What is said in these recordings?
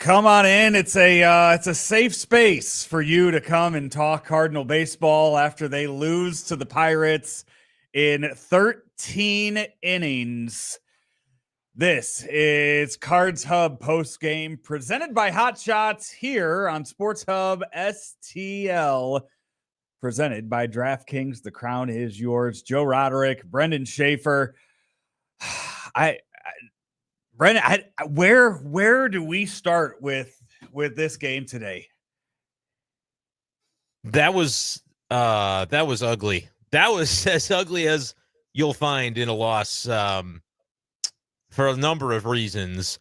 Come on in. It's a safe space for you to come and talk Cardinal baseball after they lose to the Pirates in 13 innings. This is Cards Hub Postgame presented by Hot Shots here on Sports Hub STL. Presented by DraftKings. The crown is yours. Joe Roderick, Brenden Schaeffer. Brenden, where do we start with this game today? That was ugly. That was as ugly as you'll find in a loss for a number of reasons.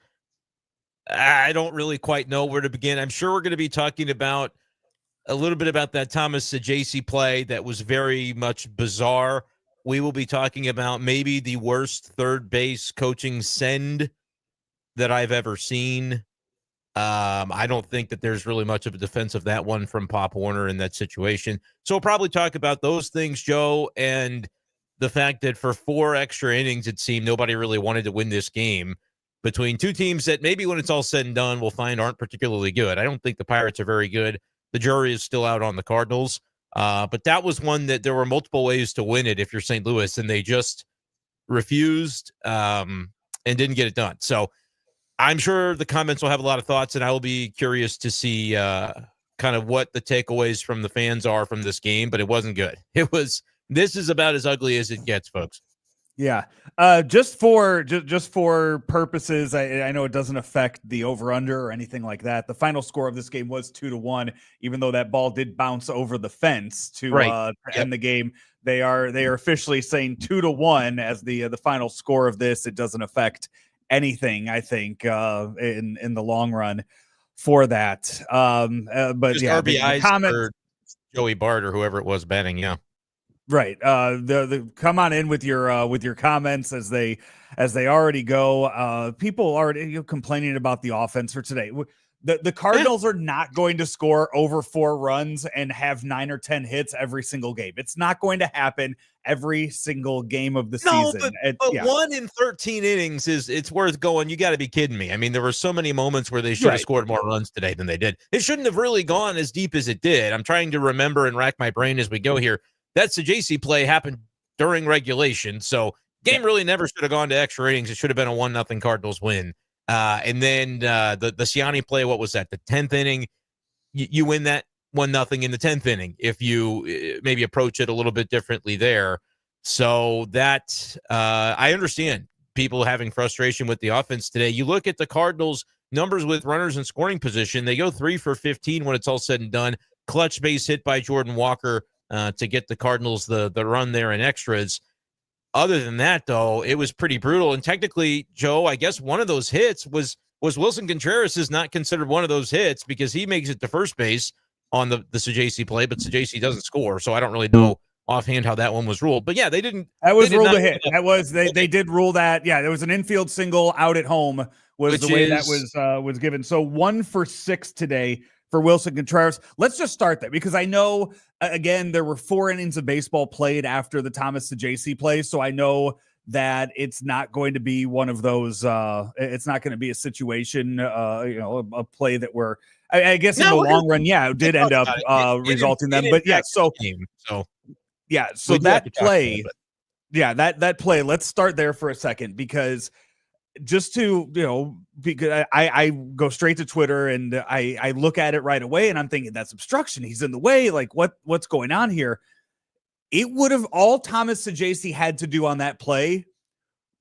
I don't really quite know where to begin. I'm sure we're going to be talking about a little bit about that Thomas Saggese play that was very much bizarre. We will be talking about maybe the worst third base coaching send that I've ever seen. I don't think that there's really much of a defense of that one from Pop Warner in that situation. So we'll probably talk about those things, Joe, and the fact that for 4 extra innings, it seemed nobody really wanted to win this game between two teams that maybe when it's all said and done, we'll find aren't particularly good. I don't think the Pirates are very good. The jury is still out on the Cardinals. But that was one that there were multiple ways to win it if you're St. Louis, and they just refused and didn't get it done. So I'm sure the comments will have a lot of thoughts, and I will be curious to see kind of what the takeaways from the fans are from this game, but it wasn't good. This is about as ugly as it gets, folks. Yeah. Just for purposes, I know it doesn't affect the over-under or anything like that. The final score of this game was 2-1, even though that ball did bounce over the fence to end the game. They are officially saying 2-1 as the final score of this. It doesn't affect anything, I think, in the long run for that. But just yeah, RBIs the comments for Joey Bart or whoever it was batting. Yeah. Right. The come on in with your comments as they already go. People already complaining about the offense for today. The Cardinals are not going to score over 4 runs and have 9 or 10 hits every single game. It's not going to happen every single game of the season. But 1 in 13 innings it's worth going. You got to be kidding me. I mean, there were so many moments where they should have scored more runs today than they did. It shouldn't have really gone as deep as it did. I'm trying to remember and rack my brain as we go here. That Saggese play happened during regulation, so game really never should have gone to extra innings. It should have been a 1-0 Cardinals win. And then the Siani play, what was that? The 10th inning, you win that 1-0 in the 10th inning if you maybe approach it a little bit differently there. So that I understand people having frustration with the offense today. You look at the Cardinals' numbers with runners in scoring position. They go 3 for 15 when it's all said and done. Clutch base hit by Jordan Walker to get the Cardinals the run there in extras. Other than that, though, it was pretty brutal. And technically, Joe, I guess one of those hits was Wilson Contreras is not considered one of those hits because he makes it to first base on the Saggese play, but Saggese doesn't score. So I don't really know offhand how that one was ruled. But yeah, they didn't. That was ruled a hit. That was they did rule that. Yeah, there was an infield single out at home was the way that was given. So 1 for 6 today for Wilson Contreras. Let's just start there because I know, again, there were 4 innings of baseball played after the Thomas Saggese play. So I know that it's not going to be one of those, it's not going to be a situation, a play that we're, I guess in the long run, it did end up resulting them. But yeah, so that play, that play, let's start there for a second because just to, because I go straight to Twitter and I look at it right away and I'm thinking that's obstruction. He's in the way. Like what's going on here? It would have all Thomas Saggese had to do on that play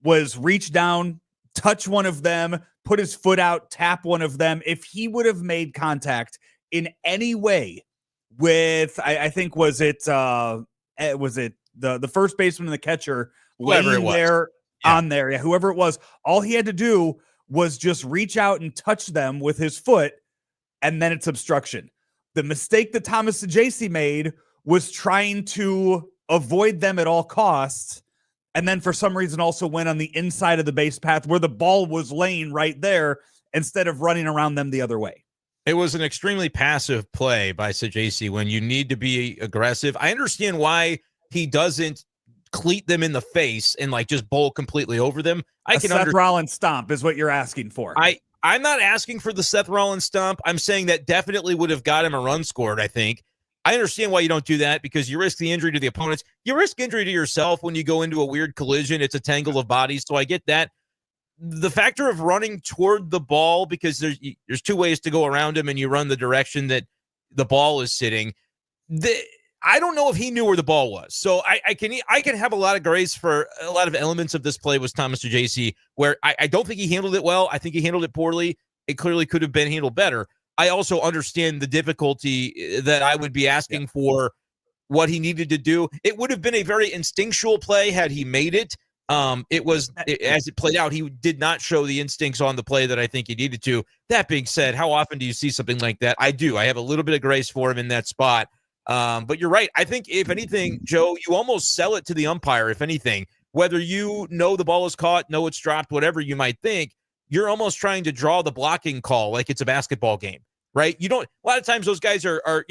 was reach down, touch one of them, put his foot out, tap one of them. If he would have made contact in any way with, I think, was it the first baseman and the catcher, whoever it was there on there. Yeah, whoever it was, all he had to do was just reach out and touch them with his foot, and then it's obstruction. The mistake that Thomas Saggese made was trying to avoid them at all costs, and then for some reason also went on the inside of the base path where the ball was laying right there instead of running around them the other way. It was an extremely passive play by Saggese when you need to be aggressive. I understand why he doesn't cleat them in the face and just bowl completely over them. Seth Rollins stomp is what you're asking for. I'm not asking for the Seth Rollins stump. I'm saying that definitely would have got him a run scored, I think. I understand why you don't do that, because you risk the injury to the opponents. You risk injury to yourself when you go into a weird collision. It's a tangle of bodies, so I get that. The factor of running toward the ball, because there's two ways to go around him, and you run the direction that the ball is sitting. I don't know if he knew where the ball was. So I can have a lot of grace for a lot of elements of this play with Thomas DeJC, where I don't think he handled it well. I think he handled it poorly. It clearly could have been handled better. I also understand the difficulty that I would be asking for what he needed to do. It would have been a very instinctual play had he made it. As it played out, he did not show the instincts on the play that I think he needed to. That being said, how often do you see something like that? I do. I have a little bit of grace for him in that spot. But you're right. I think if anything, Joe, you almost sell it to the umpire. If anything, whether you know the ball is caught, know it's dropped, whatever you might think, you're almost trying to draw the blocking call like it's a basketball game, right? You don't. A lot of times those guys are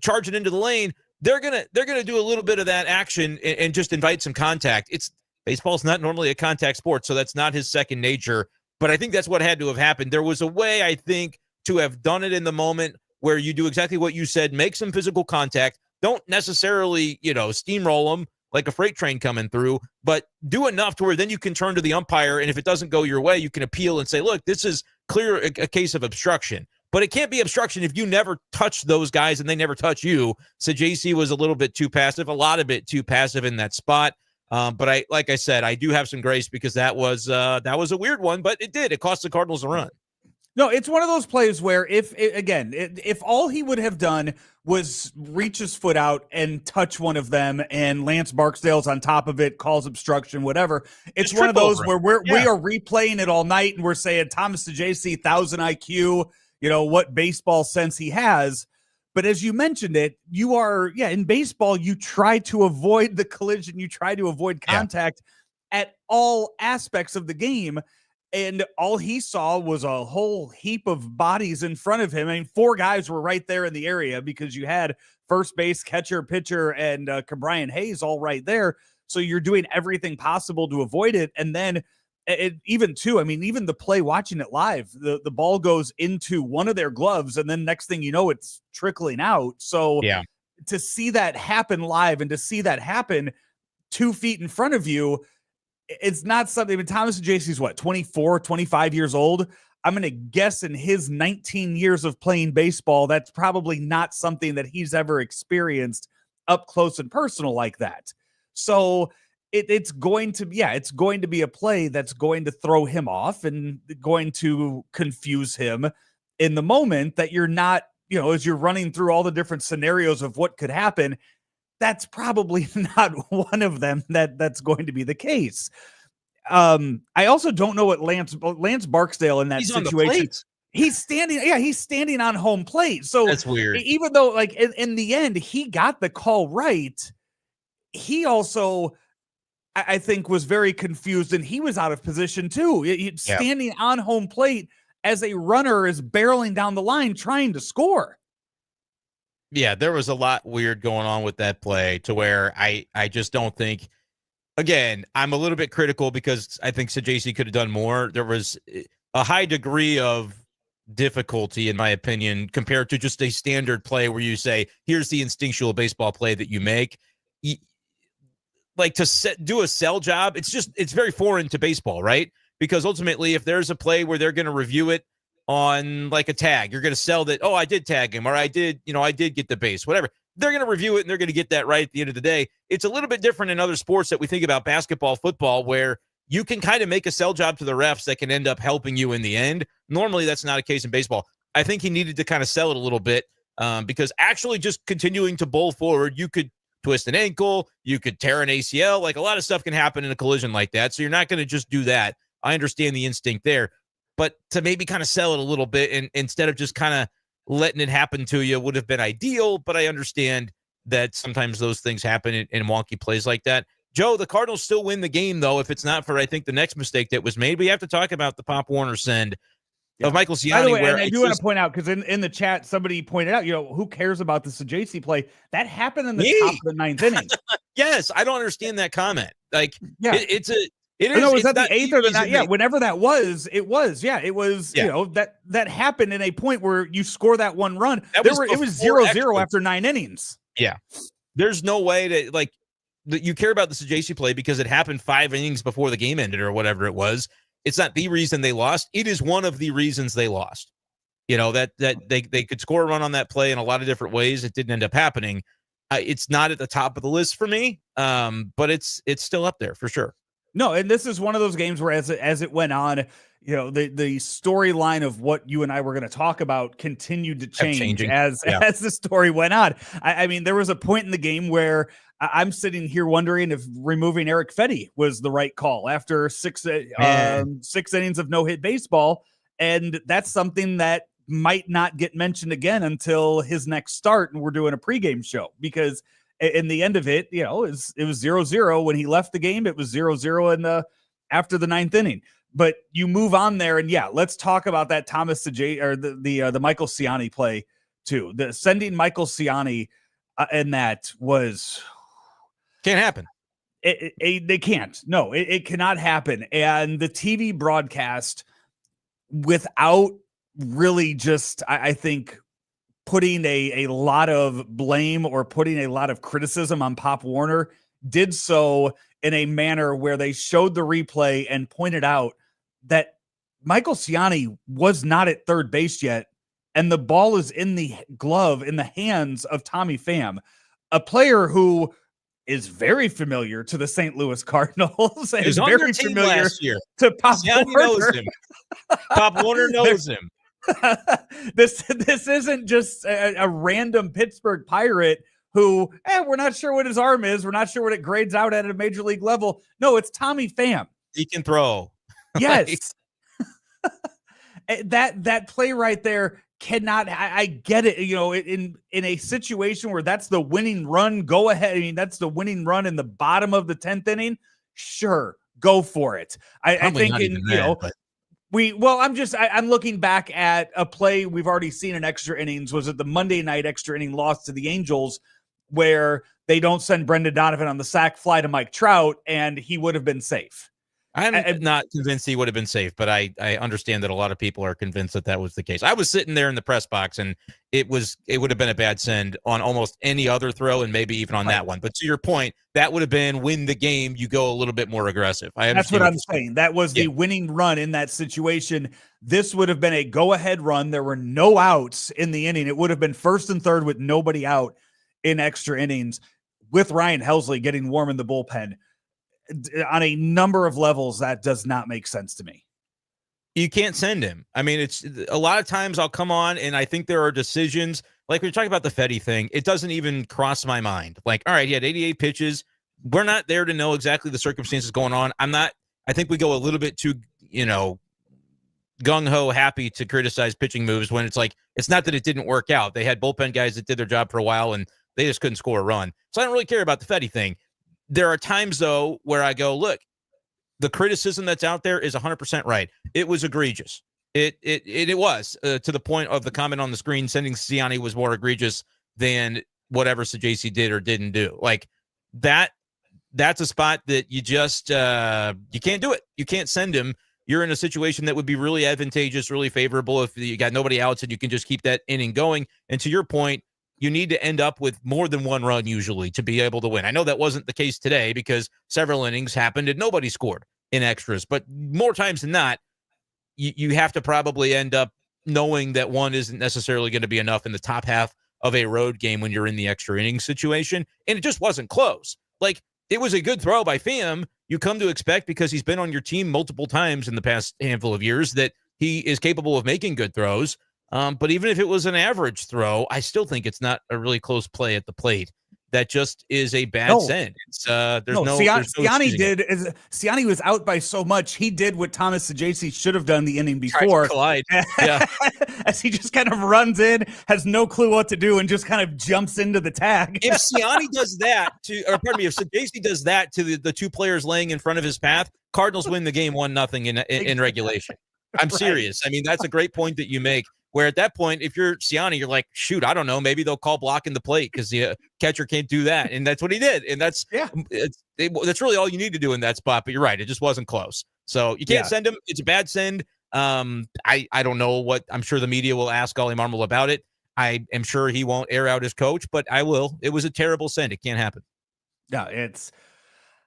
charging into the lane. They're gonna do a little bit of that action and just invite some contact. Baseball's not normally a contact sport, so that's not his second nature. But I think that's what had to have happened. There was a way, I think, to have done it in the moment where you do exactly what you said, make some physical contact. Don't necessarily, steamroll them like a freight train coming through, but do enough to where then you can turn to the umpire, and if it doesn't go your way, you can appeal and say, look, this is clear a case of obstruction. But it can't be obstruction if you never touch those guys and they never touch you. So JC was a little bit too passive, a lot of it too passive in that spot. But like I said, I do have some grace because that was a weird one, but it cost the Cardinals a run. No, it's one of those plays where if all he would have done was reach his foot out and touch one of them, and Lance Barksdale's on top of it, calls obstruction, whatever. It's one of those where we are replaying it all night, and we're saying Thomas DeJC, 1,000 IQ, what baseball sense he has. But as you mentioned it, you are, in baseball, you try to avoid the collision, you try to avoid contact at all aspects of the game. And all he saw was a whole heap of bodies in front of him. I mean, 4 guys were right there in the area because you had first base, catcher, pitcher, and Cabrian Hayes all right there. So you're doing everything possible to avoid it. And then even the play, watching it live, the ball goes into one of their gloves, and then next thing you know, it's trickling out. So to see that happen live and to see that happen 2 feet in front of you, it's not something. I mean, Thomas DeJC's what, 24, 25 years old? I'm going to guess in his 19 years of playing baseball, that's probably not something that he's ever experienced up close and personal like that. So it's going to be a play that's going to throw him off and going to confuse him in the moment that you're not, as you're running through all the different scenarios of what could happen. That's probably not one of them that's going to be the case. I also don't know what Lance Barksdale in that situation. He's standing on home plate. So that's weird. Even though like in the end, he got the call right. He also, I think, was very confused, and he was out of position too. Standing on home plate as a runner is barreling down the line trying to score. Yeah, there was a lot weird going on with that play to where I just don't think, again, I'm a little bit critical because I think JC could have done more. There was a high degree of difficulty, in my opinion, compared to just a standard play where you say, here's the instinctual baseball play that you make. Like to do a sell job, it's very foreign to baseball, right? Because ultimately, if there's a play where they're going to review it on like a tag, you're going to sell that, I did tag him, or I did get the base, whatever. They're going to review it and they're going to get that right at the end of the day. It's a little bit different in other sports that we think about, basketball, football, where you can kind of make a sell job to the refs that can end up helping you in the end. Normally, that's not a case in baseball. I think he needed to kind of sell it a little bit because actually just continuing to bowl forward, you could twist an ankle, you could tear an ACL. Like a lot of stuff can happen in a collision like that. So you're not going to just do that. I understand the instinct there. But to maybe kind of sell it a little bit and instead of just kind of letting it happen to you would have been ideal. But I understand that sometimes those things happen in wonky plays like that. Joe, the Cardinals still win the game, though, if it's not for, I think, the next mistake that was made. We have to talk about the Pop Warner send of Michael Ciani. By the way, and I do want to point out, because in the chat, somebody pointed out, who cares about this JC play? That happened in the top of the 9th inning. Yes, I don't understand that comment. Like, It is. No, was that the 8th or the 9th? Yeah, whenever that was, it was. Yeah, it was. Yeah. You know, that happened in a point where you score that one run. It was 0-0 after 9 innings. Yeah, there's no way to you care about the Saggese play because it happened 5 innings before the game ended or whatever it was. It's not the reason they lost. It is one of the reasons they lost. You know, that they could score a run on that play in a lot of different ways. It didn't end up happening. It's not at the top of the list for me, but it's still up there for sure. No, and this is one of those games where as it went on, you know, the storyline of what you and I were going to talk about continued to change as the story went on. I mean, there was a point in the game where I'm sitting here wondering if removing Eric Fetty was the right call after 6 innings of no-hit baseball, and that's something that might not get mentioned again until his next start, and we're doing a pregame show, because in the end of it, you know, it was 0-0 when he left the game. It was 0-0 after the 9th inning. But you move on there, and let's talk about that Thomas Saggese or the Michael Ciani play too. The sending Michael Ciani and that was can't happen. They can't. No, it cannot happen. And the TV broadcast, without really just, I think, putting a lot of blame or putting a lot of criticism on Pop Warner, did so in a manner where they showed the replay and pointed out that Michael Ciani was not at third base yet, and the ball is in the glove, in the hands of Tommy Pham, a player who is very familiar to the St. Louis Cardinals and is very familiar to Pop Ciani Warner. Knows him. Pop Warner knows him. This isn't just a random Pittsburgh Pirate who, we're not sure what his arm is. We're not sure what it grades out at a major league level. No, it's Tommy Pham. He can throw. Yes. that play right there cannot, I get it. You know, in a situation where that's the winning run, go ahead. I mean, that's the winning run in the bottom of the 10th inning. Sure, go for it. I think I'm looking back at a play we've already seen in extra innings. Was it the Monday night extra inning loss to the Angels, where they don't send Brendan Donovan on the sac fly to Mike Trout, and he would have been safe? I'm not convinced he would have been safe, but I understand that a lot of people are convinced that was the case. I was sitting there in the press box, and it would have been a bad send on almost any other throw, and maybe even on that one. But to your point, that would have been win the game. You go a little bit more aggressive. That's what I'm saying. That was the winning run in that situation. This would have been a go-ahead run. There were no outs in the inning. It would have been 1st and 3rd with nobody out in extra innings, with Ryan Helsley getting warm in the bullpen. On a number of levels, that does not make sense to me. You can't send him. I mean, it's a lot of times I'll come on and I think there are decisions, like when you're talking about the Fetty thing, it doesn't even cross my mind. Like, all right, he had 88 pitches. We're not there to know exactly the circumstances going on. I think we go a little bit too, gung-ho happy to criticize pitching moves when it's like, it's not that it didn't work out. They had bullpen guys that did their job for a while and they just couldn't score a run. So I don't really care about the Fetty thing. There are times, though, where I go, look, the criticism that's out there is 100% right. It was egregious. It was to the point of the comment on the screen, sending Ciani was more egregious than whatever Saggese did or didn't do. Like that's a spot that you just you can't do it. You can't send him. You're in a situation that would be really advantageous, really favorable if you got nobody else and you can just keep that inning going. And to your point, you need to end up with more than one run usually to be able to win. I know that wasn't the case today because several innings happened and nobody scored in extras, but more times than not, you have to probably end up knowing that one isn't necessarily going to be enough in the top half of a road game when you're in the extra innings situation. And it just wasn't close. Like, it was a good throw by Pham. You come to expect, because he's been on your team multiple times in the past handful of years, that he is capable of making good throws. But even if it was an average throw, I still think it's not a really close play at the plate. That just is a bad send. It's Ciani was out by so much. He did what Thomas Saggese should have done the inning before. Collide. Yeah. As he just kind of runs in, has no clue what to do, and just kind of jumps into the tag. If Ciani does that if Saggese does that to the two players laying in front of his path, Cardinals win the game 1-0 in regulation. I'm serious. I mean, that's a great point that you make. Where at that point, if you're Siani, you're like, shoot, I don't know, maybe they'll call blocking the plate because the catcher can't do that, and that's what he did, and that's that's really all you need to do in that spot. But you're right, it just wasn't close, so you can't send him. It's a bad send. I don't know what. I'm sure the media will ask Ollie Marmol about it. I am sure he won't air out his coach, but I will. It was a terrible send. It can't happen. No, it's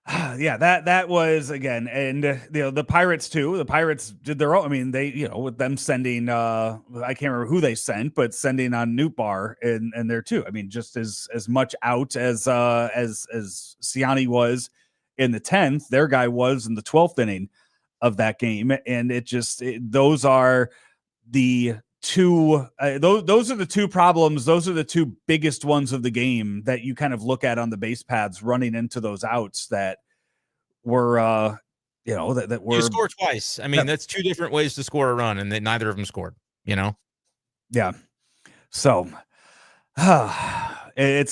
that was again, and the Pirates too. The Pirates did their own. I mean, they with them sending I can't remember who they sent, but sending on Nootbaar and there too. I mean, just as much out as Siani was in the 10th, their guy was in the 12th inning of that game, and those are the two those are the two problems. Those are the two biggest ones of the game that you kind of look at on the base paths running into those outs that were that were you score twice. I mean, that's two different ways to score a run, and neither of them scored. Yeah. So it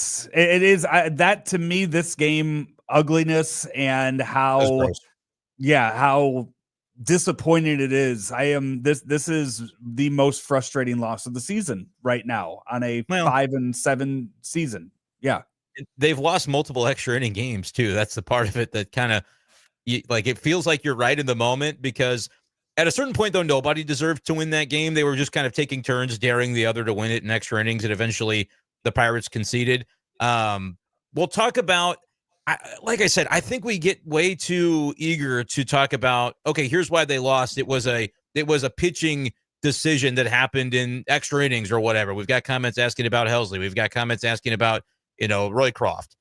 is that to me, this game ugliness and how disappointing it is. I am this is the most frustrating loss of the season right now on a 5-7 season. Yeah. They've lost multiple extra inning games too. That's the part of it that kind of it feels like you're right in the moment, because at a certain point, though, nobody deserved to win that game. They were just kind of taking turns daring the other to win it in extra innings, and eventually the Pirates conceded. We'll talk about, like I said, I think we get way too eager to talk about, okay, here's why they lost. It was a pitching decision that happened in extra innings or whatever. We've got comments asking about Helsley. We've got comments asking about, Roycroft.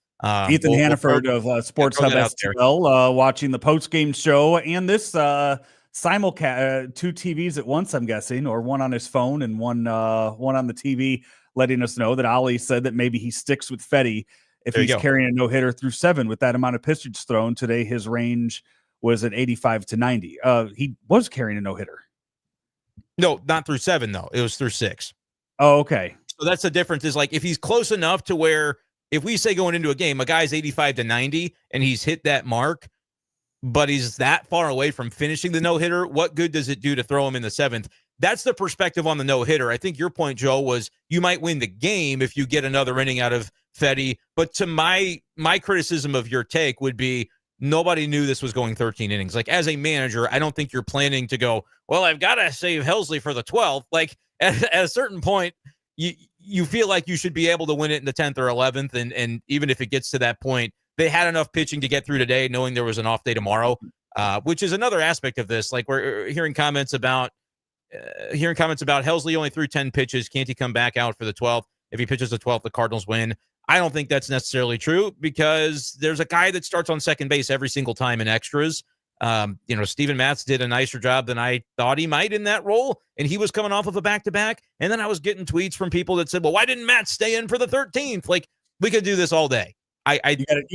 Ethan Hannaford of Sports Hub STL watching the post-game show and this simulcast, two TVs at once, I'm guessing, or one on his phone and one on the TV, letting us know that Ollie said that maybe he sticks with Fetty if he's carrying a no-hitter through 7 with that amount of pitches thrown. Today, his range was at 85 to 90. He was carrying a no-hitter. No, not through 7, though. It was through 6. Oh, okay. So that's the difference, is like if he's close enough to where, if we say going into a game, a guy's 85 to 90 and he's hit that mark, but he's that far away from finishing the no-hitter, what good does it do to throw him in the 7th? That's the perspective on the no-hitter. I think your point, Joe, was you might win the game if you get another inning out of Fetty. But to my criticism of your take would be, nobody knew this was going 13 innings. Like, as a manager, I don't think you're planning to go, well, I've got to save Helsley for the 12th. Like, at a certain point, you feel like you should be able to win it in the 10th or 11th. And even if it gets to that point, they had enough pitching to get through today, knowing there was an off day tomorrow, which is another aspect of this. Like, we're hearing comments about Helsley only threw 10 pitches. Can't he come back out for the 12th? If he pitches the 12th, the Cardinals win. I don't think that's necessarily true, because there's a guy that starts on second base every single time in extras. Steven Matz did a nicer job than I thought he might in that role, and he was coming off of a back-to-back. And then I was getting tweets from people that said, well, why didn't Matz stay in for the 13th? Like, we could do this all day. You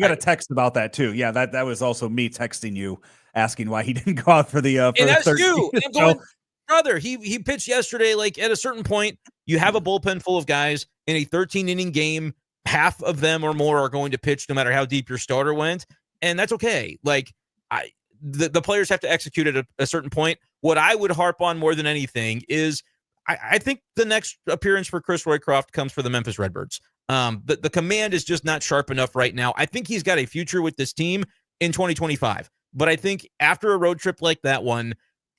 got a text about that too. Yeah, that was also me texting you asking why he didn't go out for the and that's 13th. You. And I'm going, brother, he pitched yesterday. Like, at a certain point, you have a bullpen full of guys in a 13-inning game. Half of them or more are going to pitch no matter how deep your starter went, and that's okay. Like, the players have to execute at a certain point. What I would harp on more than anything is I think the next appearance for Chris Roycroft comes for the Memphis Redbirds. The command is just not sharp enough right now. I think he's got a future with this team in 2025, but I think after a road trip like that one,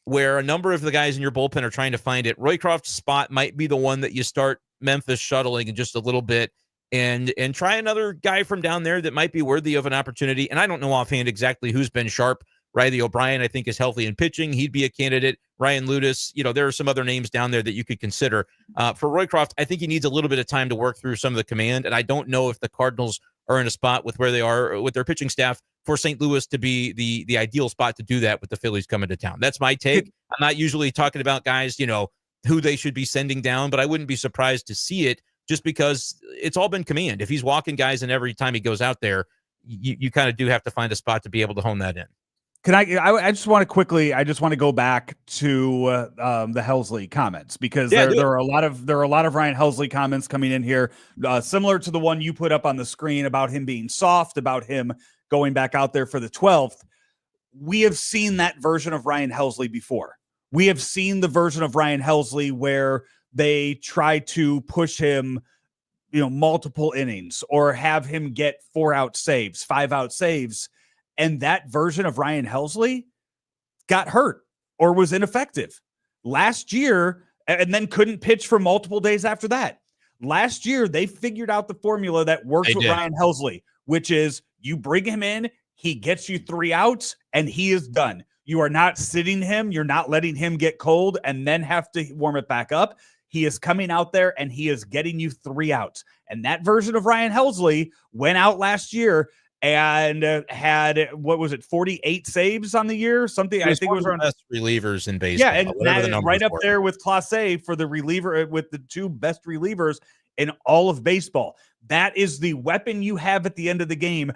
where a number of the guys in your bullpen are trying to find it, Roycroft's spot might be the one that you start Memphis shuttling in just a little bit, and try another guy from down there that might be worthy of an opportunity. And I don't know offhand exactly who's been sharp. Riley O'Brien, I think, is healthy in pitching. He'd be a candidate. Ryan Ludus, there are some other names down there that you could consider. For Roycroft, I think he needs a little bit of time to work through some of the command, and I don't know if the Cardinals are in a spot with where they are with their pitching staff for St. Louis to be the ideal spot to do that with the Phillies coming to town. That's my take. I'm not usually talking about guys, who they should be sending down, but I wouldn't be surprised to see it, just because it's all been command. If he's walking guys in every time he goes out there, you kind of do have to find a spot to be able to hone that in. Can I just want to go back to the Helsley comments, because there are a lot of Ryan Helsley comments coming in here, similar to the one you put up on the screen about him being soft, about him going back out there for the 12th. We have seen that version of Ryan Helsley before. We have seen the version of Ryan Helsley where they try to push him, multiple innings or have him get 4-out saves, 5-out saves. And that version of Ryan Helsley got hurt or was ineffective last year and then couldn't pitch for multiple days after that. Last year, they figured out the formula that works with Ryan Helsley, which is you bring him in, he gets you 3 outs, and he is done. You are not sitting him. You're not letting him get cold and then have to warm it back up. He is coming out there and he is getting you 3 outs. And that version of Ryan Helsley went out last year and had, 48 saves on the year? Something, I think it was around best relievers in baseball. Yeah, and that is right up there with Clase for the reliever, with the 2 best relievers in all of baseball. That is the weapon you have at the end of the game.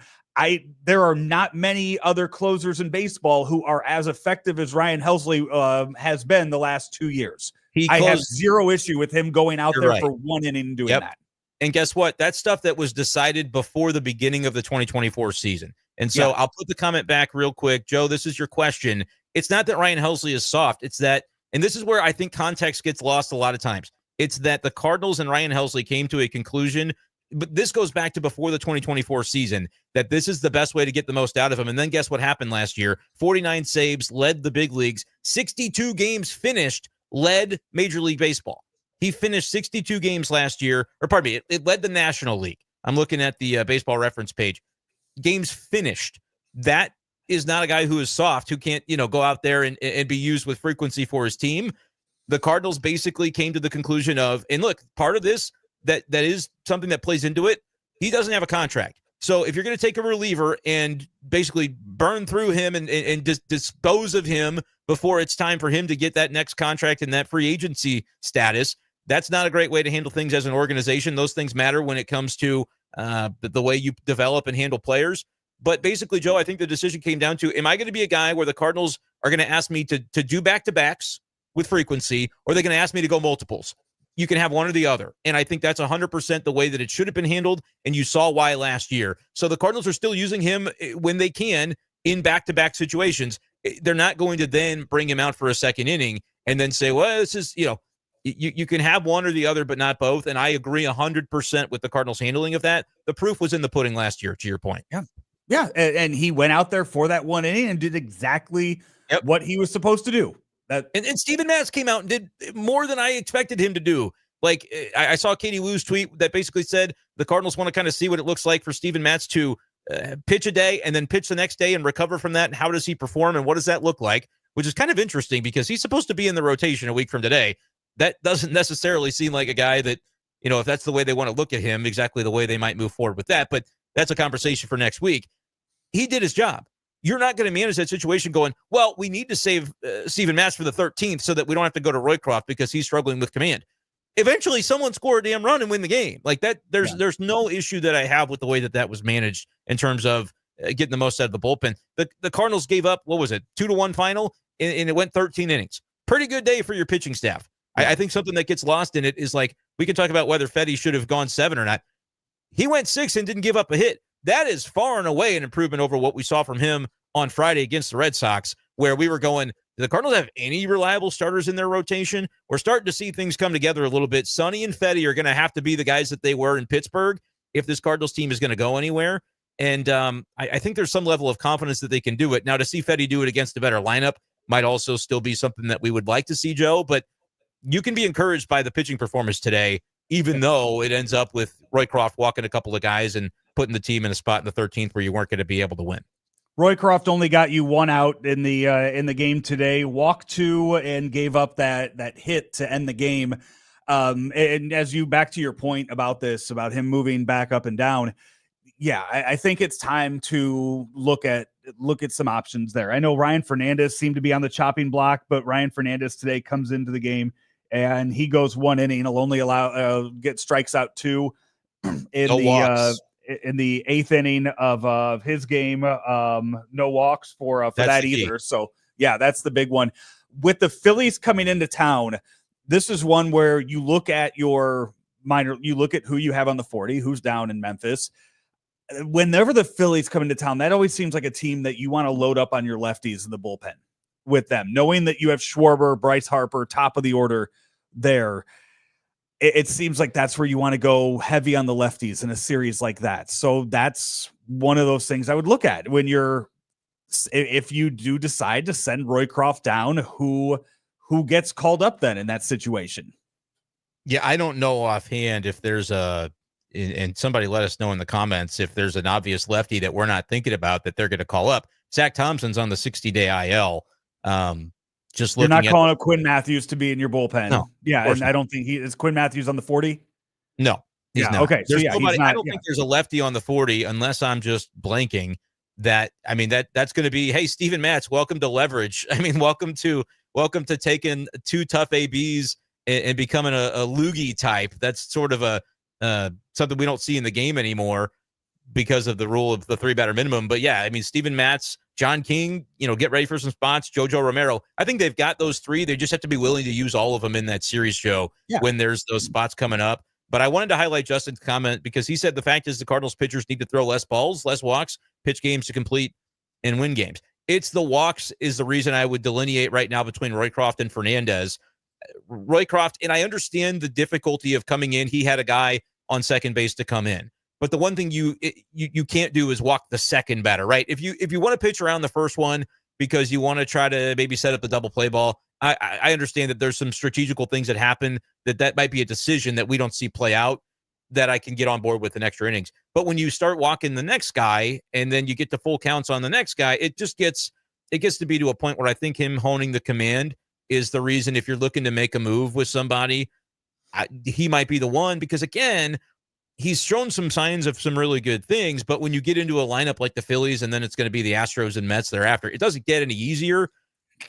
There are not many other closers in baseball who are as effective as Ryan Helsley has been the last 2 years. I have zero issue with him going out there for 1 inning and doing that. And guess what? That's stuff that was decided before the beginning of the 2024 season. And so I'll put the comment back real quick. Joe, this is your question. It's not that Ryan Helsley is soft. It's that, and this is where I think context gets lost a lot of times. It's that the Cardinals and Ryan Helsley came to a conclusion, but this goes back to before the 2024 season, that this is the best way to get the most out of him. And then guess what happened last year? 49 saves, led the big leagues, 62 games finished, led Major League Baseball. He finished 62 games last year, or pardon me, it led the National League. I'm looking at the baseball reference page. Games finished. That is not a guy who is soft, who can't, go out there and be used with frequency for his team. The Cardinals basically came to the conclusion of, and look, part of this, that is something that plays into it. He doesn't have a contract. So if you're going to take a reliever and basically burn through him and dispose of him before it's time for him to get that next contract and that free agency status, that's not a great way to handle things as an organization. Those things matter when it comes to the way you develop and handle players. But basically, Joe, I think the decision came down to, am I going to be a guy where the Cardinals are going to ask me to do back-to-backs with frequency, or are they going to ask me to go multiples? You can have one or the other. And I think that's 100% the way that it should have been handled, and you saw why last year. So the Cardinals are still using him when they can in back-to-back situations. They're not going to then bring him out for a second inning and then say, well, this is, you can have one or the other, but not both. And I agree 100% with the Cardinals handling of that. The proof was in the pudding last year, to your point. Yeah. And he went out there for that 1 inning and did exactly what he was supposed to do. And Steven Matz came out and did more than I expected him to do. Like, I saw Katie Wu's tweet that basically said the Cardinals want to kind of see what it looks like for Steven Matz to pitch a day and then pitch the next day and recover from that. And how does he perform and what does that look like? Which is kind of interesting because he's supposed to be in the rotation a week from today. That doesn't necessarily seem like a guy that, if that's the way they want to look at him, exactly the way they might move forward with that. But that's a conversation for next week. He did his job. You're not going to manage that situation going, well, we need to save Steven Matz for the 13th so that we don't have to go to Roycroft because he's struggling with command. Eventually, someone score a damn run and win the game. Like that, there's no issue that I have with the way that was managed in terms of getting the most out of the bullpen. The Cardinals gave up, 2-1 final, and it went 13 innings. Pretty good day for your pitching staff. I think something that gets lost in it is like, we can talk about whether Fetty should have gone 7 or not. He went 6 and didn't give up a hit. That is far and away an improvement over what we saw from him on Friday against the Red Sox, where we were going, do the Cardinals have any reliable starters in their rotation? We're starting to see things come together a little bit. Sonny and Fetty are going to have to be the guys that they were in Pittsburgh if this Cardinals team is going to go anywhere. And I think there's some level of confidence that they can do it. Now, to see Fetty do it against a better lineup might also still be something that we would like to see, Joe, but you can be encouraged by the pitching performance today, even though it ends up with Roycroft walking a couple of guys and putting the team in a spot in the 13th where you weren't going to be able to win. Roycroft only got you 1 out in the game today, walked 2 and gave up that hit to end the game. And as you back to your point about this, about him moving back up and down. Yeah, I think it's time to look at some options there. I know Ryan Fernandez seemed to be on the chopping block, but Ryan Fernandez today comes into the game and he goes 1 inning. He'll only allow get strikes out 2 in the 8th inning of his game. No walks for that either. So yeah, that's the big one. With the Phillies coming into town, this is one where you look at your minor, you look at who you have on the 40, who's down in Memphis. Whenever the Phillies come into town, that always seems like a team that you want to load up on your lefties in the bullpen with them, knowing that you have Schwarber, Bryce Harper, top of the order there. it seems like that's where you want to go heavy on the lefties in a series like that. So that's one of those things I would look at when if you do decide to send Roycroft down, who gets called up then in that situation? Yeah, I don't know offhand if there's and somebody let us know in the comments if there's an obvious lefty that we're not thinking about that they're going to call up. Zach Thompson's on the 60-day IL. Just You're looking not calling up Quinn Matthews to be in your bullpen. No, yeah, and I don't think is Quinn Matthews on the 40. No, he's not. Okay, There's so nobody. he's not, I don't think there's a lefty on the 40 unless I'm just blanking. That's going to be, hey, Steven Matz, welcome to leverage. Welcome to taking two tough ABs and becoming a loogie type. That's sort of a something we don't see in the game anymore because of the rule of the 3-batter minimum. But yeah, Steven Matz, John King, get ready for some spots. Jojo Romero. I think they've got those three. They just have to be willing to use all of them in that series show when there's those spots coming up. But I wanted to highlight Justin's comment because he said the fact is the Cardinals pitchers need to throw less balls, less walks, pitch games to complete, and win games. It's the walks is the reason I would delineate right now between Roycroft and Fernandez. Roycroft, and I understand the difficulty of coming in. He had a guy on second base to come in. But the one thing you can't do is walk the second batter, right? If you want to pitch around the first one because you want to try to maybe set up the double play ball, I understand that there's some strategical things that happen that might be a decision that we don't see play out that I can get on board with in extra innings. But when you start walking the next guy and then you get the full counts on the next guy, it gets to be to a point where I think him honing the command is the reason. If you're looking to make a move with somebody, he might be the one, because again, he's shown some signs of some really good things, but when you get into a lineup like the Phillies and then it's going to be the Astros and Mets thereafter, it doesn't get any easier.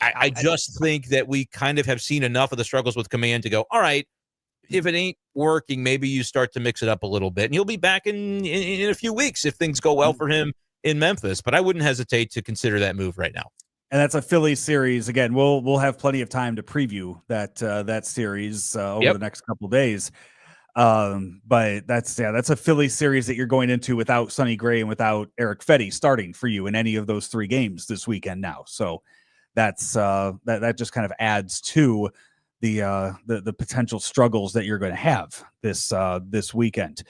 I just think that we kind of have seen enough of the struggles with command to go, all right, if it ain't working, maybe you start to mix it up a little bit, and he'll be back in a few weeks if things go well for him in Memphis. But I wouldn't hesitate to consider that move right now. And that's a Philly series. Again, we'll have plenty of time to preview that series over the next couple of days. But that's a Philly series that you're going into without Sonny Gray and without Eric Fetty starting for you in any of those three games this weekend now. So that's that just kind of adds to the potential struggles that you're going to have this weekend.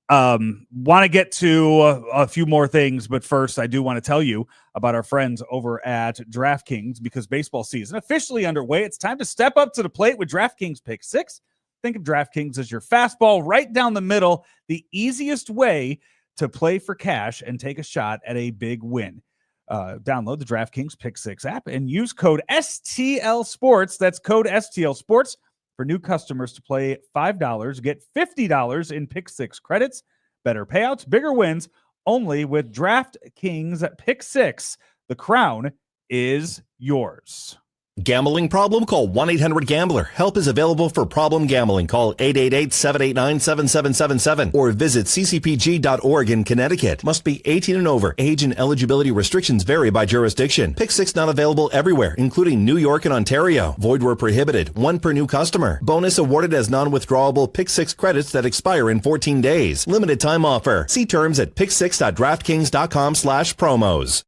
Want to get to a few more things, but first I do want to tell you about our friends over at DraftKings, because baseball season officially underway. It's time to step up to the plate with DraftKings Pick 6. Think of DraftKings as your fastball right down the middle, the easiest way to play for cash and take a shot at a big win. Download the DraftKings Pick 6 app and use code STL Sports. That's code STL Sports for new customers to play $5. Get $50 in Pick 6 credits. Better payouts, bigger wins, only with DraftKings Pick 6. The crown is yours. Gambling problem? Call 1-800-GAMBLER. Help is available for problem gambling. Call 888-789-7777 or visit ccpg.org in Connecticut. Must be 18 and over. Age and eligibility restrictions vary by jurisdiction. Pick 6 not available everywhere, including New York and Ontario. Void where prohibited. One per new customer. Bonus awarded as non-withdrawable Pick 6 credits that expire in 14 days. Limited time offer. See terms at pick6.draftkings.com/promos.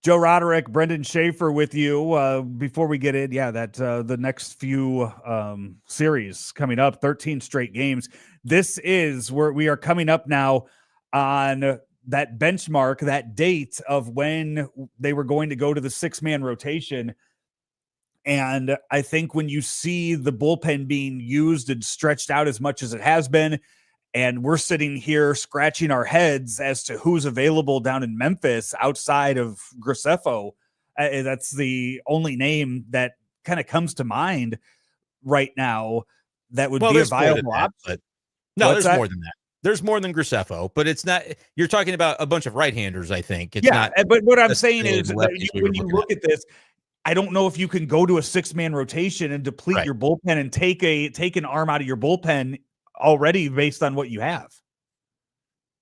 Joe Roderick, Brenden Schaeffer with you. Before we get in, the next few series coming up, 13 straight games. This is where we are coming up now on that benchmark, that date of when they were going to go to the 6-man rotation. And I think when you see the bullpen being used and stretched out as much as it has been, and we're sitting here scratching our heads as to who's available down in Memphis outside of Graceffo. That's the only name that kind of comes to mind right now that would be a viable option. No, there's more than that. There's more than Graceffo, but it's not. You're talking about a bunch of right-handers, I think. It's not. But what I'm saying is, when you look at this, I don't know if you can go to a 6-man rotation and deplete your bullpen and take an arm out of your bullpen already based on what you have.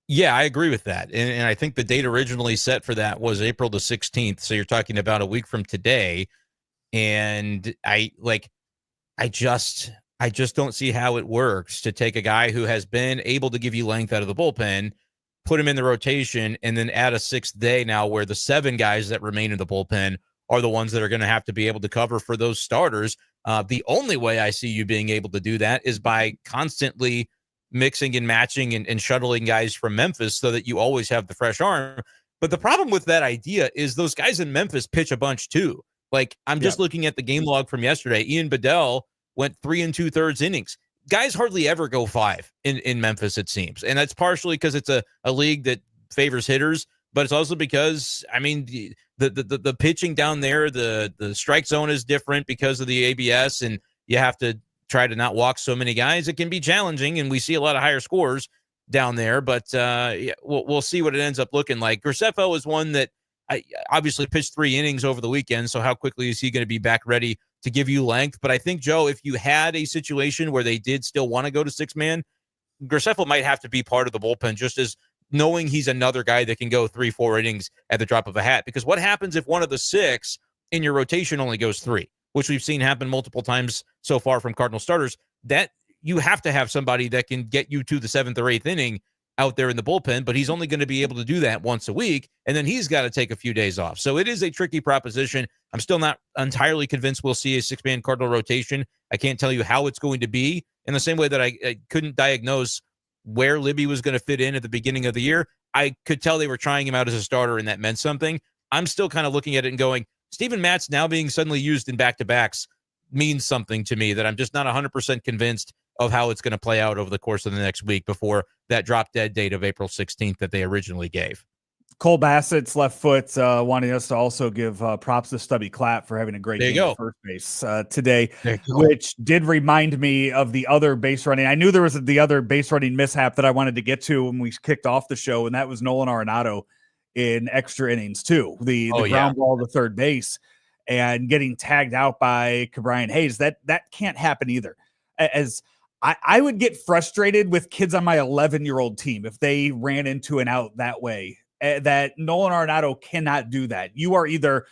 Yeah, I agree with that. And I think the date originally set for that was April the 16th. So you're talking about a week from today. And I just don't see how it works to take a guy who has been able to give you length out of the bullpen, put him in the rotation, and then add a 6th day now where the 7 guys that remain in the bullpen are the ones that are going to have to be able to cover for those starters. The only way I see you being able to do that is by constantly mixing and matching and shuttling guys from Memphis so that you always have the fresh arm. But the problem with that idea is those guys in Memphis pitch a bunch too. Like, I'm just looking at the game log from yesterday. Ian Bedell went 3 2/3 innings. Guys hardly ever go 5 in Memphis, it seems. And that's partially because it's a league that favors hitters, but it's also because, I mean, the pitching down there, the strike zone is different because of the ABS, and you have to try to not walk so many guys. It can be challenging, and we see a lot of higher scores down there, but we'll see what it ends up looking like. Graceffo is one that I obviously pitched 3 innings over the weekend, so how quickly is he going to be back ready to give you length? But I think, Joe, if you had a situation where they did still want to go to 6-man, Graceffo might have to be part of the bullpen, just as knowing he's another guy that can go 3-4 innings at the drop of a hat. Because what happens if one of the 6 in your rotation only goes 3, which we've seen happen multiple times so far from Cardinal starters? That you have to have somebody that can get you to the 7th or 8th inning out there in the bullpen, but he's only going to be able to do that once a week, and then he's got to take a few days off. So it is a tricky proposition. I'm still not entirely convinced we'll see a 6-man Cardinal rotation. I can't tell you how it's going to be, in the same way that I couldn't diagnose where Libby was going to fit in at the beginning of the year. I could tell they were trying him out as a starter, and that meant something. I'm still kind of looking at it and going, Steven Matz now being suddenly used in back-to-backs means something to me that I'm just not 100% convinced of how it's going to play out over the course of the next week before that drop-dead date of April 16th that they originally gave. Cole Bassett's left foot wanting us to also give props to Stubby Clapp for having a great game at first base today, which did remind me of the other base running. I knew there was the other base running mishap that I wanted to get to when we kicked off the show, and that was Nolan Arenado in extra innings too. The ground ball to third base and getting tagged out by Brian Hayes. That can't happen either. As I would get frustrated with kids on my 11-year-old team if they ran into an out that way. That Nolan Arenado cannot do that. You are either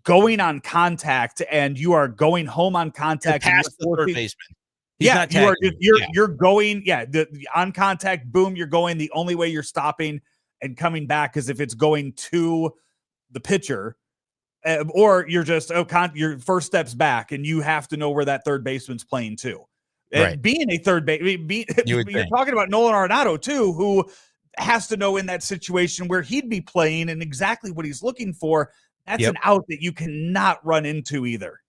going on contact and you are going home on contact. You're past the third baseman. You're going. On contact. Boom. You're going. The only way you're stopping and coming back is if it's going to the pitcher, or you're just your first steps back, and you have to know where that third baseman's playing too. Right. Being a third base, you're talking about Nolan Arenado too, who has to know in that situation where he'd be playing and exactly what he's looking for. That's an out that you cannot run into either.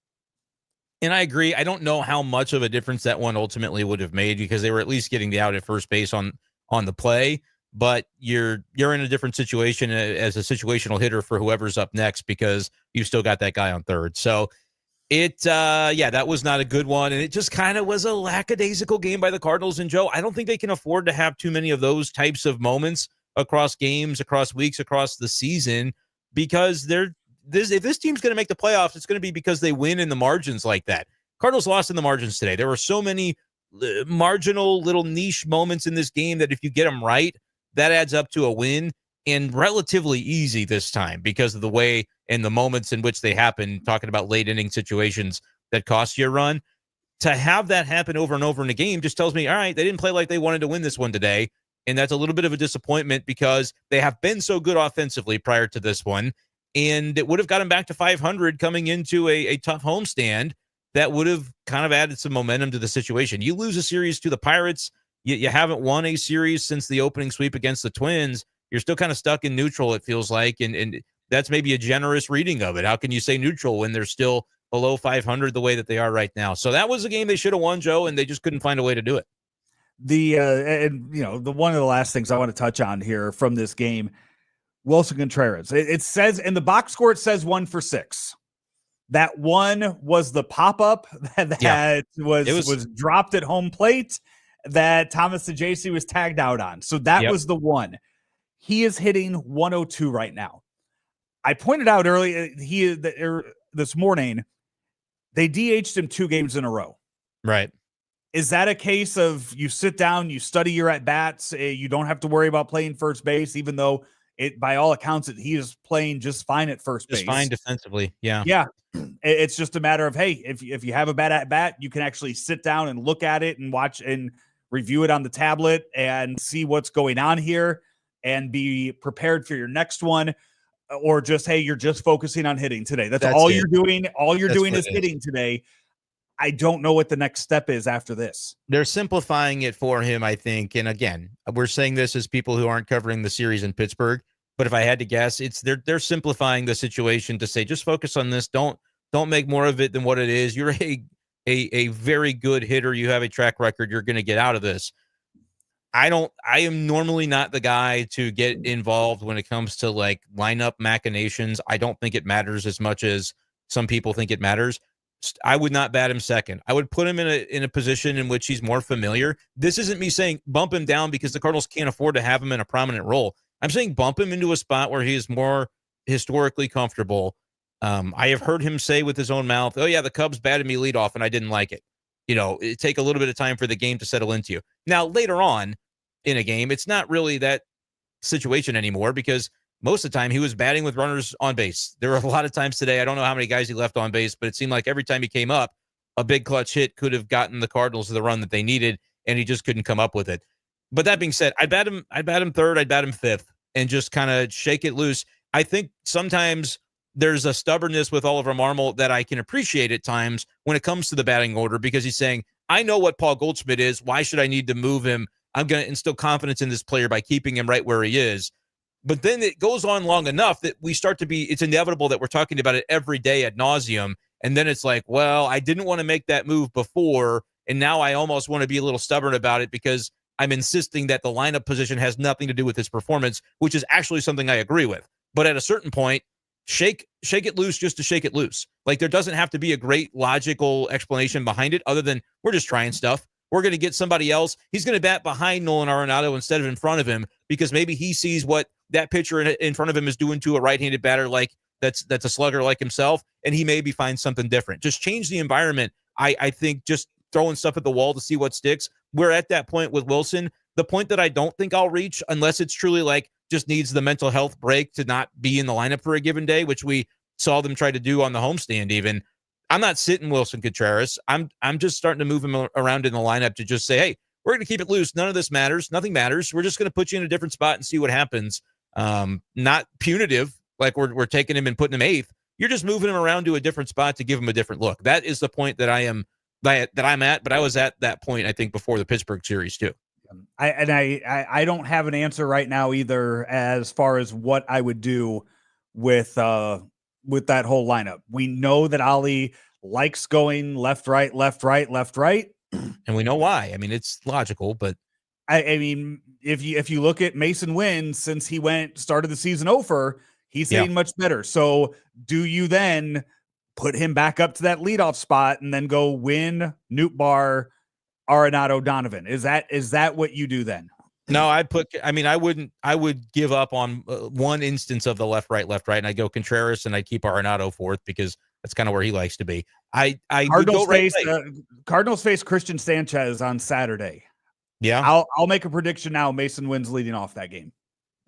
And I agree. I don't know how much of a difference that one ultimately would have made, because they were at least getting the out at first base on the play. But you're in a different situation as a situational hitter for whoever's up next, because you've still got that guy on third. So that was not a good one. And it just kind of was a lackadaisical game by the Cardinals. And Joe, I don't think they can afford to have too many of those types of moments across games, across weeks, across the season, because if this team's going to make the playoffs, it's going to be because they win in the margins like that. Cardinals lost in the margins today. There were so many marginal little niche moments in this game that if you get them right, that adds up to a win, and relatively easy this time because of the way and the moments in which they happen, talking about late inning situations that cost you a run. To have that happen over and over in a game just tells me, all right, they didn't play like they wanted to win this one today. And that's a little bit of a disappointment because they have been so good offensively prior to this one. And it would have gotten back to 500 coming into a tough homestand. That would have kind of added some momentum to the situation. You lose a series to the Pirates. You haven't won a series since the opening sweep against the Twins. You're still kind of stuck in neutral, it feels like. And that's maybe a generous reading of it. How can you say neutral when they're still below 500 the way that they are right now? So that was a game they should have won, Joe, and they just couldn't find a way to do it. The one of the last things I want to touch on here from this game, Wilson Contreras. It says in the box score, it says 1 for 6. That one was the pop-up that was dropped at home plate that Thomas Saggese was tagged out on. So that was the one. He is hitting 102 right now. I pointed out earlier this morning, they DH'd him 2 games in a row. Right. Is that a case of you sit down, you study your at-bats, you don't have to worry about playing first base, even though by all accounts, he is playing just fine at first base. Just fine defensively, yeah. Yeah, it's just a matter of, hey, if you have a bad at-bat, you can actually sit down and look at it and watch and review it on the tablet and see what's going on here and be prepared for your next one. or just, hey, you're just focusing on hitting today. That's all it. you're doing. All you're That's doing what is it is. hitting today. I don't know what the next step is after this. They're simplifying it for him, I think. And again, we're saying this as people who aren't covering the series in Pittsburgh. But if I had to guess, it's they're simplifying the situation to say, just focus on this. Don't make more of it than what it is. You're a very good hitter. You have a track record. You're going to get out of this. I am normally not the guy to get involved when it comes to like lineup machinations. I don't think it matters as much as some people think it matters. I would not bat him second. I would put him in a position in which he's more familiar. This isn't me saying bump him down because the Cardinals can't afford to have him in a prominent role. I'm saying bump him into a spot where he is more historically comfortable. I have heard him say with his own mouth, "Oh yeah, the Cubs batted me leadoff and I didn't like it." It take a little bit of time for the game to settle into you. Now, later on in a game, it's not really that situation anymore because most of the time he was batting with runners on base. There were a lot of times today, I don't know how many guys he left on base, but it seemed like every time he came up, a big clutch hit could have gotten the Cardinals the run that they needed, and he just couldn't come up with it. But that being said, I'd bat him third, I'd bat him fifth, and just kind of shake it loose. I think sometimes there's a stubbornness with Oliver Marmol that I can appreciate at times when it comes to the batting order, because he's saying, I know what Paul Goldschmidt is. Why should I need to move him? I'm going to instill confidence in this player by keeping him right where he is. But then it goes on long enough that we start to it's inevitable that we're talking about it every day ad nauseum. And then it's like, well, I didn't want to make that move before, and now I almost want to be a little stubborn about it because I'm insisting that the lineup position has nothing to do with his performance, which is actually something I agree with. But at a certain point, shake it loose just to shake it loose. Like, there doesn't have to be a great logical explanation behind it other than we're just trying stuff. We're going to get somebody else. He's going to bat behind Nolan Arenado instead of in front of him because maybe he sees what that pitcher in front of him is doing to a right-handed batter like that's a slugger like himself, and he maybe finds something different. Just change the environment. I think just throwing stuff at the wall to see what sticks. We're at that point with Wilson. The point that I don't think I'll reach unless it's truly like just needs the mental health break to not be in the lineup for a given day, which we saw them try to do on the homestand even. I'm not sitting Wilson Contreras. I'm just starting to move him around in the lineup to just say, hey, we're going to keep it loose. None of this matters. Nothing matters. We're just going to put you in a different spot and see what happens. Not punitive, like we're taking him and putting him eighth. You're just moving him around to a different spot to give him a different look. That is the point that I'm at, but I was at that point, I think, before the Pittsburgh series too. I don't have an answer right now either as far as what I would do with that whole lineup. We know that Ali likes going left, right, left, right, left, right. And we know why. I mean, it's logical, but I mean, if you look at Mason Wynn, since he started the season over, he's hitting much better. So do you then put him back up to that leadoff spot and then go Wynn, Nootbaar, Arenado, Donovan? Is that what you do then? No, I would give up on one instance of the left, right, and I go Contreras and I keep Arenado fourth because that's kind of where he likes to be. Cardinals face Christian Sanchez on Saturday. Yeah. I'll make a prediction now. Mason Wynn's leading off that game.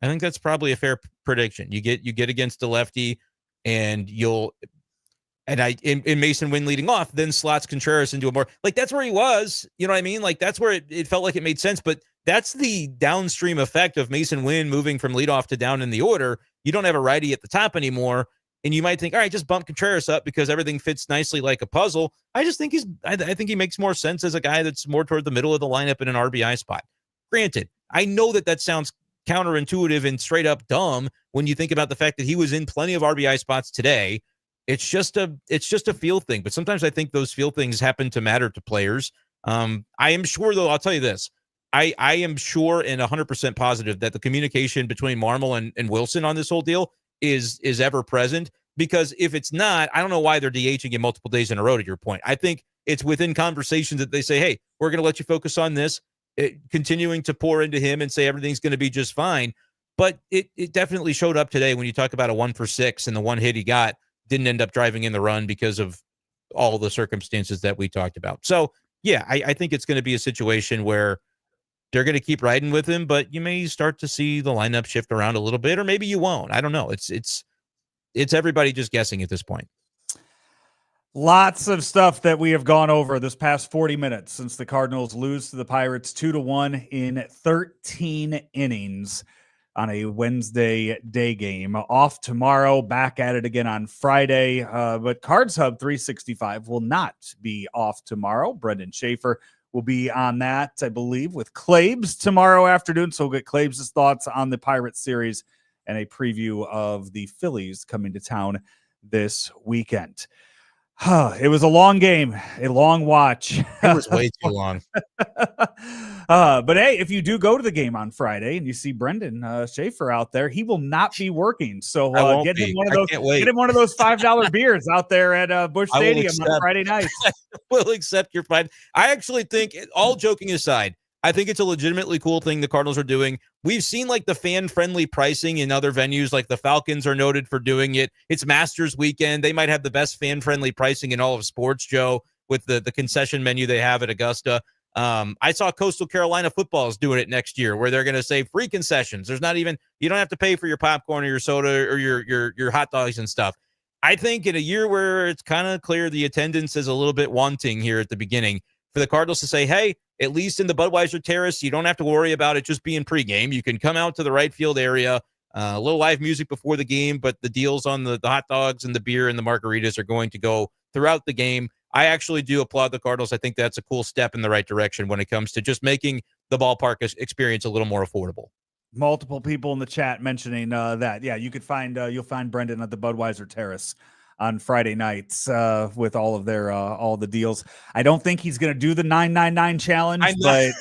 I think that's probably a fair prediction. You get against a lefty and in Mason Wynn leading off, then slots Contreras into a more like that's where he was. You know what I mean? Like that's where it felt like it made sense. But that's the downstream effect of Mason Wynn moving from leadoff to down in the order. You don't have a righty at the top anymore. And you might think, all right, just bump Contreras up because everything fits nicely like a puzzle. I just think I think he makes more sense as a guy that's more toward the middle of the lineup in an RBI spot. Granted, I know that sounds counterintuitive and straight up dumb when you think about the fact that he was in plenty of RBI spots today. It's just a feel thing. But sometimes I think those feel things happen to matter to players. I am sure, though, I'll tell you this. I am sure and 100% positive that the communication between Marmol and Wilson on this whole deal is ever present, because if it's not, I don't know why they're DHing him multiple days in a row, to your point. I think it's within conversations that they say, hey, we're going to let you focus on this, continuing to pour into him and say everything's going to be just fine. But it definitely showed up today when you talk about a 1-for-6 and the one hit he got didn't end up driving in the run because of all the circumstances that we talked about. So, yeah, I think it's going to be a situation where they're going to keep riding with him, but you may start to see the lineup shift around a little bit, or maybe you won't. I don't know. It's everybody just guessing at this point. Lots of stuff that we have gone over this past 40 minutes since the Cardinals lose to the Pirates 2-1 in 13 innings. on a Wednesday day game. Off tomorrow, back at it again on Friday. But Cards Hub 365 will not be off tomorrow. Brenden Schaeffer will be on that, I believe, with Claibs tomorrow afternoon. So we'll get Claibs' thoughts on the Pirates series and a preview of the Phillies coming to town this weekend. It was a long game, a long watch. It was way too long. But hey, if you do go to the game on Friday and you see Brenden Schaeffer out there, he will not be working. So get him one of those $5 beers out there at Busch Stadium on Friday night. We'll accept your fine. I actually think, all joking aside, I think it's a legitimately cool thing the Cardinals are doing. We've seen like the fan-friendly pricing in other venues, like the Falcons are noted for doing it. It's Masters weekend. They might have the best fan-friendly pricing in all of sports, Joe, with the concession menu they have at Augusta. I saw Coastal Carolina football is doing it next year, where they're going to say free concessions. There's not even, you don't have to pay for your popcorn or your soda or your hot dogs and stuff. I think in a year where it's kind of clear the attendance is a little bit wanting here at the beginning, for the Cardinals to say, hey, at least in the Budweiser Terrace, you don't have to worry about it just being pregame. You can come out to the right field area, a little live music before the game, but the deals on the hot dogs and the beer and the margaritas are going to go throughout the game. I actually do applaud the Cardinals. I think that's a cool step in the right direction when it comes to just making the ballpark experience a little more affordable. Multiple people in the chat mentioning that. Yeah, you could find you'll find Brenden at the Budweiser Terrace on Friday nights with all of their all the deals. I don't think he's going to do the 999 challenge, but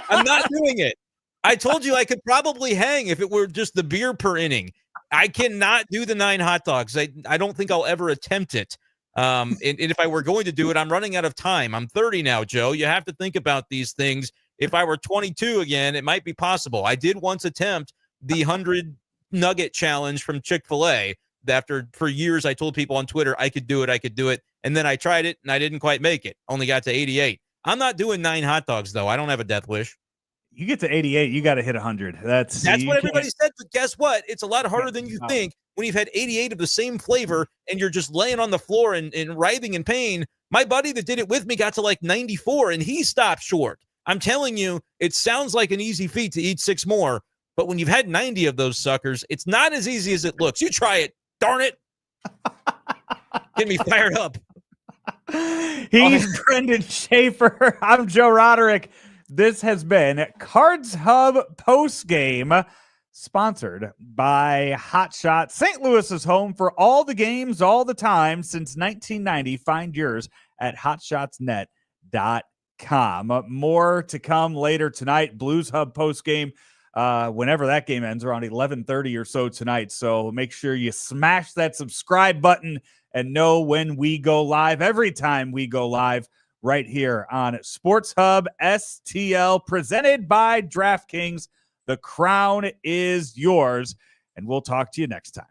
I'm not doing it. I told you I could probably hang if it were just the beer per inning. I cannot do the 9 hot dogs. I don't think I'll ever attempt it. And if I were going to do it, I'm running out of time. I'm 30 now, Joe. You have to think about these things. If I were 22 again, it might be possible. I did once attempt the 100 nugget challenge from Chick-fil-A. For years, I told people on Twitter I could do it. And then I tried it, and I didn't quite make it. Only got to 88. I'm not doing 9 hot dogs, though. I don't have a death wish. You get to 88, you got to hit 100. That's what everybody said, but guess what? It's a lot harder than you think when you've had 88 of the same flavor and you're just laying on the floor and writhing in pain. My buddy that did it with me got to like 94, and he stopped short. I'm telling you, it sounds like an easy feat to eat 6 more, but when you've had 90 of those suckers, it's not as easy as it looks. You try it. Darn it. Get me fired up. He's Brenden Schaeffer. I'm Joe Roderick. This has been Cards Hub Postgame, sponsored by Hot Shot, St. Louis's home for all the games, all the time since 1990. Find yours at hotshotsnet.com. More to come later tonight. Blues Hub Postgame, whenever that game ends, around 11:30 or so tonight. So make sure you smash that subscribe button and know when we go live, every time we go live, right here on Sports Hub STL, presented by DraftKings. The crown is yours, and we'll talk to you next time.